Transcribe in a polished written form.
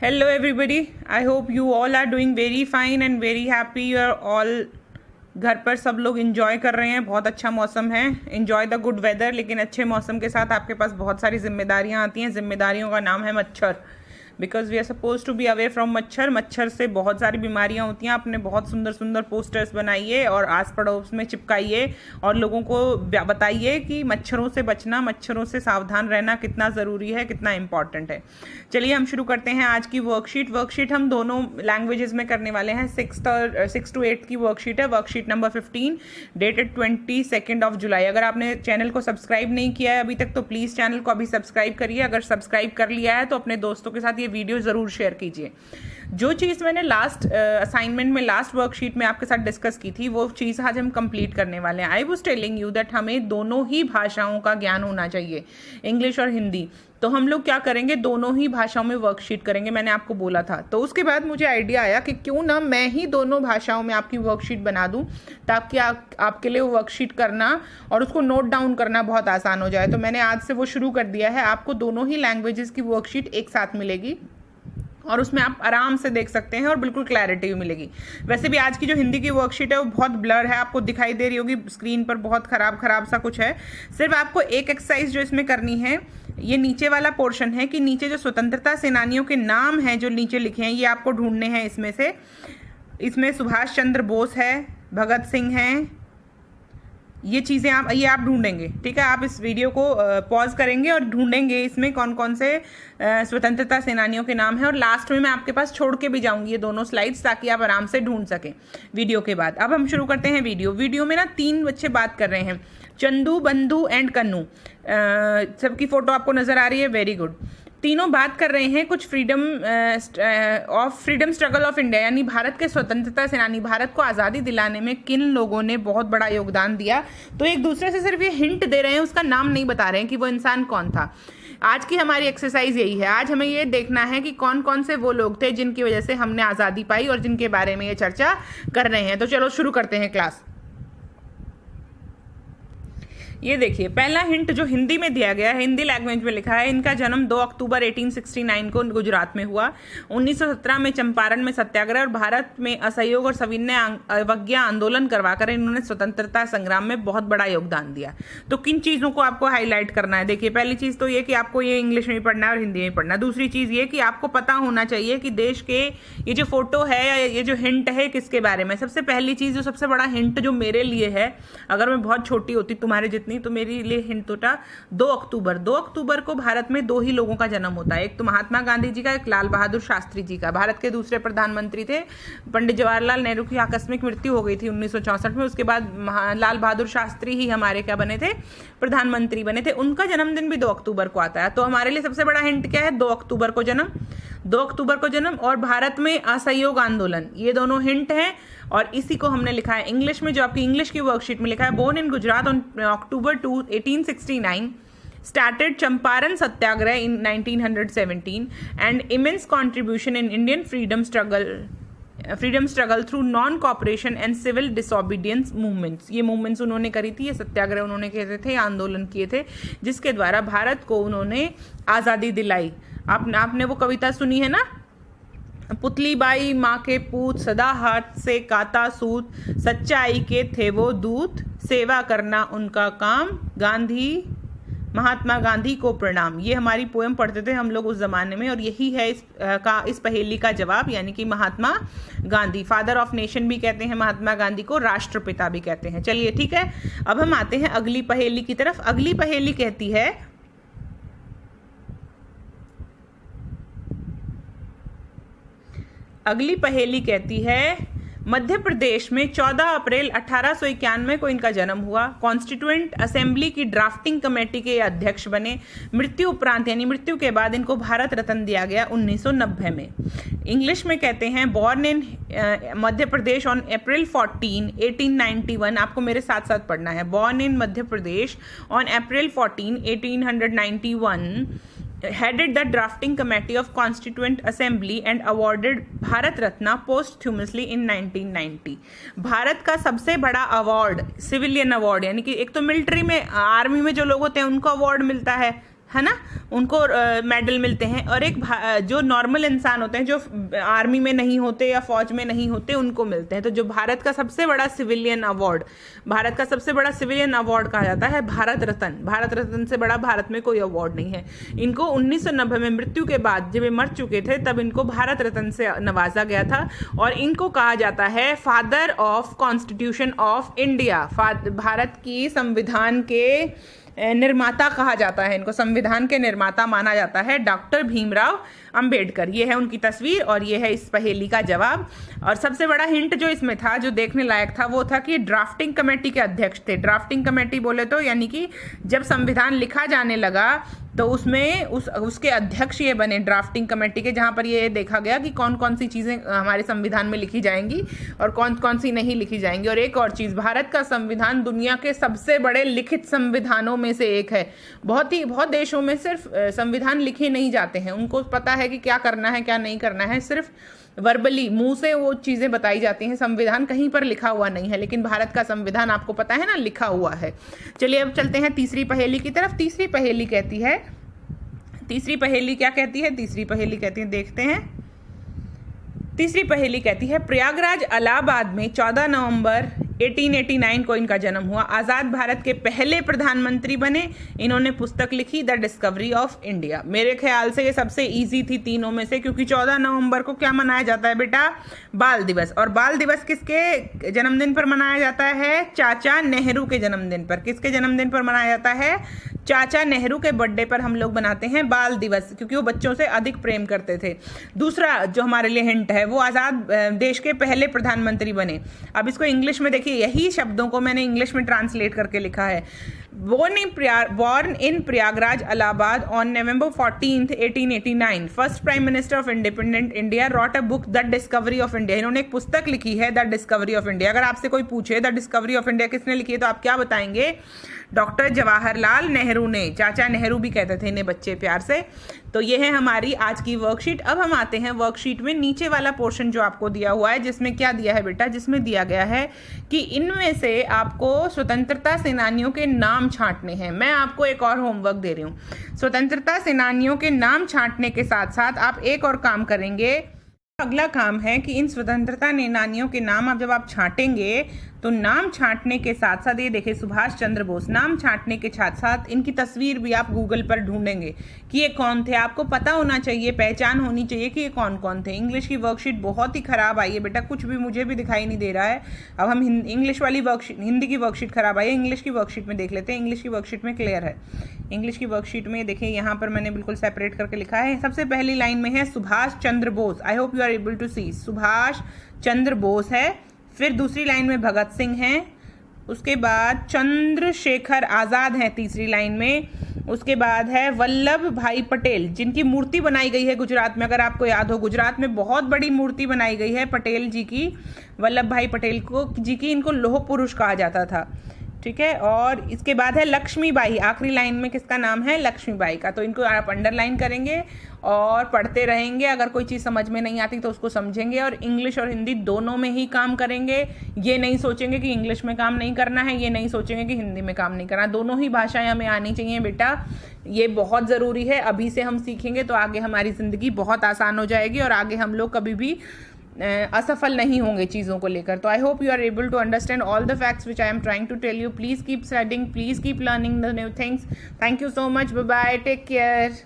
Hello, everybody. I hope you all are doing very fine and very happy. You are all घर पर सब लोग enjoy कर रहे हैं। बहुत अच्छा मौसम है। Enjoy the good weather. लेकिन अच्छे मौसम के साथ आपके पास बहुत सारी जिम्मेदारियां आती हैं। जिम्मेदारियों का नाम है मच्छर। Because we are suppose to be away from मच्छर। मच्छर से बहुत सारी बीमारियां होती हैं। आपने बहुत सुंदर सुंदर पोस्टर्स बनाइए और आस पड़ोस में चिपकाइए और लोगों को बताइए कि मच्छरों से बचना, मच्छरों से सावधान रहना कितना ज़रूरी है, कितना इंपॉर्टेंट है। चलिए हम शुरू करते हैं आज की वर्कशीट हम दोनों लैंग्वेजेस में करने वाले हैं। 6 to 8 की वर्कशीट है। वर्कशीट नंबर 15 डेटेड 22 जुलाई। अगर आपने चैनल को सब्सक्राइब नहीं किया है अभी तक तो प्लीज़ चैनल को अभी सब्सक्राइब करिए। अगर सब्सक्राइब कर लिया है तो अपने दोस्तों के साथ ये वीडियो ज़रूर शेयर कीजिए। जो चीज़ मैंने लास्ट असाइनमेंट में, लास्ट वर्कशीट में आपके साथ डिस्कस की थी, वो चीज़ आज हम कंप्लीट करने वाले हैं। I was telling you that हमें दोनों ही भाषाओं का ज्ञान होना चाहिए, इंग्लिश और हिंदी। तो हम लोग क्या करेंगे, दोनों ही भाषाओं में वर्कशीट करेंगे, मैंने आपको बोला था। तो उसके बाद मुझे आइडिया आया कि क्यों ना मैं ही दोनों भाषाओं में आपकी वर्कशीट बना दूं, ताकि आपके लिए वो वर्कशीट करना और उसको नोट डाउन करना बहुत आसान हो जाए। तो मैंने आज से वो शुरू कर दिया है। आपको दोनों ही लैंग्वेजेस की वर्कशीट एक साथ मिलेगी और उसमें आप आराम से देख सकते हैं और बिल्कुल क्लैरिटी भी मिलेगी। वैसे भी आज की जो हिंदी की वर्कशीट है वो बहुत ब्लर है, आपको दिखाई दे रही होगी स्क्रीन पर, बहुत खराब सा कुछ है। सिर्फ आपको एक एक्सरसाइज जो इसमें करनी है, ये नीचे वाला पोर्शन है कि नीचे जो स्वतंत्रता सेनानियों के नाम हैं जो नीचे लिखे हैं, ये आपको ढूंढने हैं इसमें से। इसमें सुभाष चंद्र बोस है, भगत सिंह हैं, ये चीज़ें आप ढूंढेंगे। ठीक है, आप इस वीडियो को पॉज करेंगे और ढूंढेंगे इसमें कौन कौन से स्वतंत्रता सेनानियों के नाम हैं। और लास्ट में मैं आपके पास छोड़ के भी जाऊंगी ये दोनों स्लाइड्स, ताकि आप आराम से ढूंढ सकें वीडियो के बाद। अब हम शुरू करते हैं वीडियो में ना 3 बच्चे बात कर रहे हैं, चंदू, बंधु एंड कन्नू। सबकी फोटो आपको नजर आ रही है, वेरी गुड। तीनों बात कर रहे हैं कुछ फ्रीडम स्ट्रगल ऑफ इंडिया, यानी भारत के स्वतंत्रता सेनानी, भारत को आज़ादी दिलाने में किन लोगों ने बहुत बड़ा योगदान दिया। तो एक दूसरे से सिर्फ ये हिंट दे रहे हैं, उसका नाम नहीं बता रहे हैं कि वो इंसान कौन था। आज की हमारी एक्सरसाइज यही है। आज हमें ये देखना है कि कौन कौन से वो लोग थे जिनकी वजह से हमने आज़ादी पाई और जिनके बारे में ये चर्चा कर रहे हैं। तो चलो शुरू करते हैं क्लास। ये देखिए, पहला हिंट जो हिंदी में दिया गया है, हिंदी लैंग्वेज में लिखा है, इनका जन्म 2 अक्टूबर 1869 को गुजरात में हुआ। 1917 में चंपारण में सत्याग्रह और भारत में असहयोग और सविनय अवज्ञा आंदोलन करवाकर इन्होंने स्वतंत्रता संग्राम में बहुत बड़ा योगदान दिया। तो किन चीज़ों को आपको हाईलाइट करना है? देखिए, पहली चीज़ तो ये कि आपको ये इंग्लिश में पढ़ना है और हिंदी में पढ़ना है। दूसरी चीज़ ये कि आपको पता होना चाहिए कि देश के ये जो फोटो है या ये जो हिंट है किसके बारे में। सबसे पहली चीज़, जो सबसे बड़ा हिंट जो मेरे लिए है, अगर मैं बहुत छोटी होती तुम्हारे जितनी, तो मेरे लिए हिंट होता 2 अक्टूबर। 2 अक्टूबर को भारत में 2 ही लोगों का जन्म होता है, एक तो महात्मा गांधी जी का, एक लाल बहादुर शास्त्री जी का। भारत के दूसरे प्रधानमंत्री थे पंडित जवाहरलाल नेहरू की आकस्मिक मृत्यु हो गई थी 1964 में। उसके बाद लाल बहादुर शास्त्री ही हमारे क्या बने थे, प्रधानमंत्री बने थे। उनका जन्मदिन भी 2 अक्टूबर को आता है। तो हमारे लिए सबसे बड़ा हिंट क्या है? 2 अक्टूबर को जन्म, 2 अक्टूबर को जन्म और भारत में असहयोग आंदोलन, ये दोनों हिंट हैं। और इसी को हमने लिखा है इंग्लिश में, जो आपकी इंग्लिश की वर्कशीट में लिखा है, born in Gujarat on October 2, 1869, started Champaran Satyagraha in 1917 and immense contribution in Indian freedom struggle through non-cooperation and civil disobedience movements। ये मूवमेंट्स उन्होंने करी थी, ये सत्याग्रह उन्होंने कहते थे, आंदोलन किए थे, जिसके द्वारा भारत को उन्होंने आज़ादी दिलाई। आपने वो कविता सुनी है ना, पुतली बाई माँ के पूत, सदा हाथ से काता सूत, सच्चाई के थे वो दूत, सेवा करना उनका काम, महात्मा गांधी को प्रणाम। ये हमारी पोएम पढ़ते थे हम लोग उस जमाने में, और यही है इस पहेली का जवाब, यानी कि Mahatma Gandhi. Father of nation भी कहते हैं महात्मा गांधी को, राष्ट्रपिता भी कहते हैं। चलिए ठीक है, अब हम आते हैं अगली पहेली की तरफ। अगली पहेली कहती है, मध्य प्रदेश में 14 अप्रैल 1891 को इनका जन्म हुआ। कॉन्स्टिट्यूएंट असेंबली की ड्राफ्टिंग कमेटी के अध्यक्ष बने। मृत्यु उपरांत, यानी मृत्यु के बाद, इनको भारत रत्न दिया गया 1990 में। इंग्लिश में कहते हैं, born in Madhya Pradesh on April 14, 1891। आपको मेरे साथ साथ पढ़ना है। Born in Madhya Pradesh on April 14, 1891, headed the drafting committee of Constituent Assembly and awarded Bharat Ratna posthumously in 1990। Bharat का सबसे बड़ा अवार्ड, सिविलियन अवार्ड, यानी कि एक तो मिलिट्री में, आर्मी में जो लोग होते हैं उनको अवार्ड मिलता है, है ना, उनको मेडल मिलते हैं, और एक जो नॉर्मल इंसान होते हैं जो आर्मी में नहीं होते या फौज में नहीं होते उनको मिलते हैं। तो जो भारत का सबसे बड़ा सिविलियन अवार्ड, भारत का सबसे बड़ा सिविलियन अवार्ड कहा जाता है भारत रत्न। भारत रत्न से बड़ा भारत में कोई अवार्ड नहीं है। इनको 1990 में मृत्यु के बाद, जब ये मर चुके थे, तब इनको भारत रत्न से नवाजा गया था, और इनको कहा जाता है father of constitution of India. Bharat की संविधान के निर्माता कहा जाता है इनको, संविधान के निर्माता माना जाता है डॉक्टर भीमराव अंबेडकर। ये है उनकी तस्वीर और ये है इस पहेली का जवाब। और सबसे बड़ा हिंट जो इसमें था, जो देखने लायक था, वो था कि ड्राफ्टिंग कमेटी के अध्यक्ष थे। ड्राफ्टिंग कमेटी बोले तो यानी कि जब संविधान लिखा जाने लगा तो उसमें उसके अध्यक्ष ये बने ड्राफ्टिंग कमेटी के, जहाँ पर ये देखा गया कि कौन कौन सी चीज़ें हमारे संविधान में लिखी जाएंगी और कौन कौन सी नहीं लिखी जाएंगी। और एक और चीज़, भारत का संविधान दुनिया के सबसे बड़े लिखित संविधानों में से एक है। बहुत देशों में सिर्फ संविधान लिखे नहीं जाते हैं, उनको पता है कि क्या करना है क्या नहीं करना है, सिर्फ वर्बली मुंह से वो चीज़ें बताई जाती हैं, संविधान कहीं पर लिखा हुआ नहीं है। लेकिन भारत का संविधान आपको पता है ना, लिखा हुआ है। चलिए अब चलते हैं तीसरी पहेली की तरफ। तीसरी पहेली क्या कहती है, तीसरी पहेली कहती है, देखते हैं। तीसरी पहेली कहती है, प्रयागराज इलाहाबाद में 14 नवंबर 1889 को इनका जन्म हुआ। आज़ाद भारत के पहले प्रधानमंत्री बने। इन्होंने पुस्तक लिखी द डिस्कवरी ऑफ इंडिया। मेरे ख्याल से ये सबसे इजी थी तीनों में से, क्योंकि 14 नवंबर को क्या मनाया जाता है बेटा, बाल दिवस। और बाल दिवस किसके जन्मदिन पर मनाया जाता है, चाचा नेहरू के जन्मदिन पर। किसके जन्मदिन पर मनाया जाता है, चाचा नेहरू के बर्थडे पर हम लोग बनाते हैं बाल दिवस, क्योंकि वो बच्चों से अधिक प्रेम करते थे। दूसरा जो हमारे लिए हिंट है, वो आज़ाद देश के पहले प्रधानमंत्री बने। अब इसको इंग्लिश में देखिए, यही शब्दों को मैंने इंग्लिश में ट्रांसलेट करके लिखा है। Born in Prayagraj Allahabad on November 14th 1889, first prime minister of independent India, wrote a book the discovery of India. इन्होंने एक पुस्तक लिखी है द डिस्कवरी ऑफ इंडिया। अगर आपसे कोई पूछे द डिस्कवरी ऑफ इंडिया किसने लिखी है, तो आप क्या बताएंगे, डॉक्टर जवाहरलाल नेहरू ने। चाचा नेहरू भी कहते थे इन्हें बच्चे प्यार से। तो ये है हमारी आज की वर्कशीट। अब हम आते हैं वर्कशीट में नीचे वाला पोर्शन जो आपको दिया हुआ है, जिसमें क्या दिया है बेटा, जिसमें दिया गया है कि इनमें से आपको स्वतंत्रता सेनानियों के नाम छांटने हैं। मैं आपको एक और होमवर्क दे रही हूँ। स्वतंत्रता सेनानियों के नाम छांटने के साथ साथ आप एक और काम करेंगे। अगला काम है कि इन स्वतंत्रता सेनानियों के नाम जब आप छांटेंगे, तो नाम छांटने के साथ साथ ये देखिए सुभाष चंद्र बोस, नाम छांटने के साथ साथ इनकी तस्वीर भी आप गूगल पर ढूंढेंगे कि ये कौन थे। आपको पता होना चाहिए, पहचान होनी चाहिए कि ये कौन कौन थे। इंग्लिश की वर्कशीट बहुत ही खराब आई है बेटा, कुछ भी मुझे भी दिखाई नहीं दे रहा है। अब हम इंग्लिश वाली वर्कशीट, हिंदी की वर्कशीट खराब आई है, इंग्लिश की वर्कशीट में देख लेते हैं। इंग्लिश की वर्कशीट में क्लियर है। इंग्लिश की वर्कशीट में देखिए, यहाँ पर मैंने बिल्कुल सेपरेट करके लिखा है। सबसे पहली लाइन में है Subhash Chandra Bose. I hope you are able to see, Subhash Chandra Bose है। फिर दूसरी लाइन में भगत सिंह हैं, उसके बाद चंद्रशेखर आज़ाद हैं तीसरी लाइन में, उसके बाद है वल्लभ भाई पटेल, जिनकी मूर्ति बनाई गई है गुजरात में। अगर आपको याद हो, गुजरात में बहुत बड़ी मूर्ति बनाई गई है पटेल जी की, वल्लभ भाई पटेल को जी की। इनको लौह पुरुष कहा जाता था, ठीक है। और इसके बाद है लक्ष्मीबाई, आखिरी लाइन में किसका नाम है, लक्ष्मीबाई का। तो इनको आप अंडरलाइन करेंगे और पढ़ते रहेंगे। अगर कोई चीज़ समझ में नहीं आती तो उसको समझेंगे, और इंग्लिश और हिंदी दोनों में ही काम करेंगे। ये नहीं सोचेंगे कि इंग्लिश में काम नहीं करना है, ये नहीं सोचेंगे कि हिंदी में काम नहीं करना है। दोनों ही भाषाएं हमें आनी चाहिए बेटा, ये बहुत ज़रूरी है। अभी से हम सीखेंगे तो आगे हमारी ज़िंदगी बहुत आसान हो जाएगी और आगे हम लोग कभी भी असफल नहीं होंगे चीज़ों को लेकर। तो I hope you are able to understand all the facts which I am trying to tell you. Please keep studying, please keep learning the new things. Thank you so much, bye bye, take care.